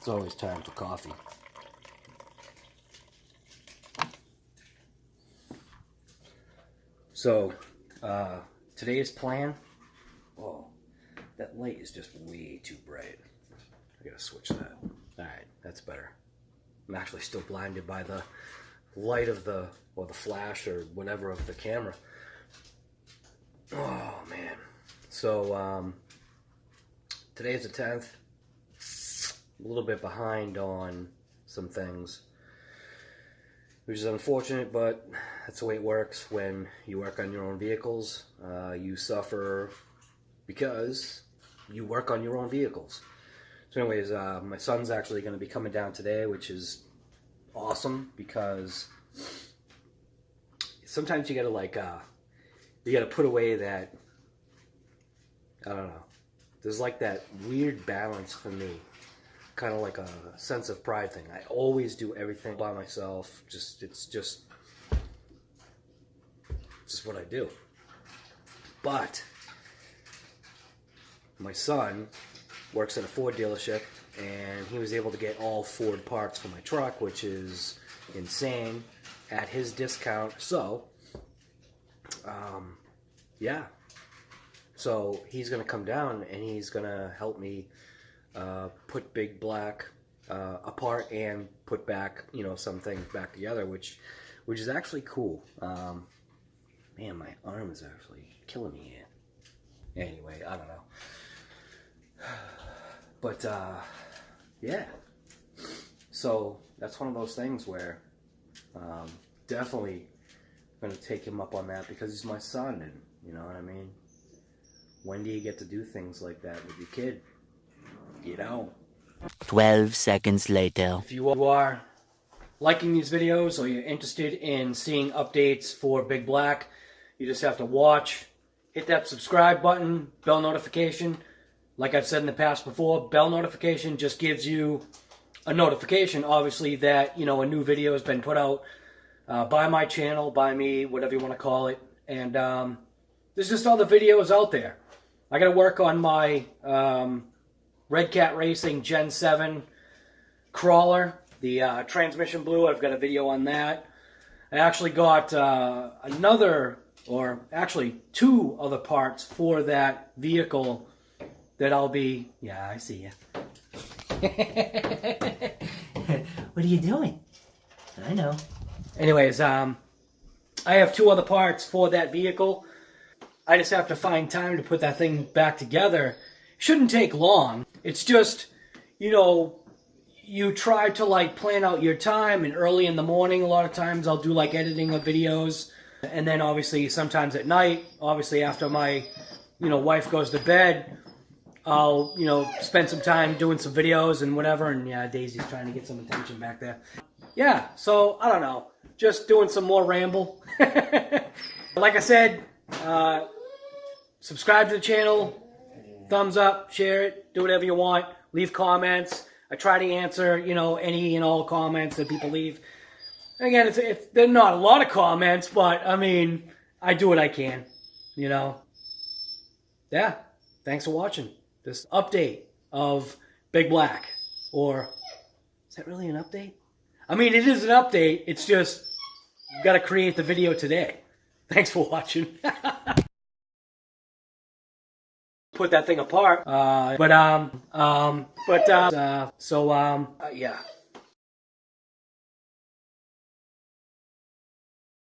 It's always time for coffee. So, today's plan, oh, that light is just way too bright. I gotta switch that. Alright, that's better. I'm actually still blinded by the light of the, or the flash or whatever of the camera. Oh, man. So, today's the 10th. A little bit behind on some things, which is unfortunate, but that's the way it works when you work on your own vehicles. You suffer because you work on your own vehicles. So anyways, my son's actually going to be coming down today, which is awesome, because sometimes you got to like, you got to put away that, I don't know, there's like that weird balance for me. Kind of like a sense of pride thing. I always do everything by myself. It's just what I do. But my son works at a Ford dealership, and he was able to get all Ford parts for my truck, which is insane, at his discount. So, yeah. So he's gonna come down and he's gonna help me put BigBlack apart and put back, you know, some things back together, which is actually cool. Man, my arm is actually killing me here. Anyway, I don't know. But yeah. So that's one of those things where definitely gonna take him up on that, because he's my son, and you know what I mean. When do you get to do things like that with your kid? You know. 12 seconds later. If you are liking these videos, or you're interested in seeing updates for BigBlack, you just have to watch, hit that subscribe button, bell notification. Like I've said in the past before, bell notification just gives you a notification, obviously, that, you know, a new video has been put out by my channel, by me, whatever you want to call it. And there's just other videos out there. I got to work on my Red Cat Racing Gen 7 crawler, the transmission blue. I've got a video on that. I actually got another, or actually two other parts for that vehicle that I'll be, yeah, I see you. What are you doing? I know. Anyways, I have two other parts for that vehicle. I just have to find time to put that thing back together. Shouldn't take long. It's just, you know, you try to like plan out your time, and early in the morning, a lot of times I'll do like editing of videos, and then obviously sometimes at night, obviously after my, you know, wife goes to bed, I'll, you know, spend some time doing some videos and whatever. And yeah, Daisy's trying to get some attention back there. Yeah, so I don't know, just doing some more ramble. Like I said, subscribe to the channel, thumbs up, share it, do whatever you want, leave comments. I try to answer, you know, any and all comments that people leave. Again, they're not a lot of comments, but I mean, I do what I can, you know. Yeah, thanks for watching this update of BigBlack. Or, is that really an update? I mean, it is an update, it's just, you gotta create the video today. Thanks for watching. Put that thing apart. Yeah.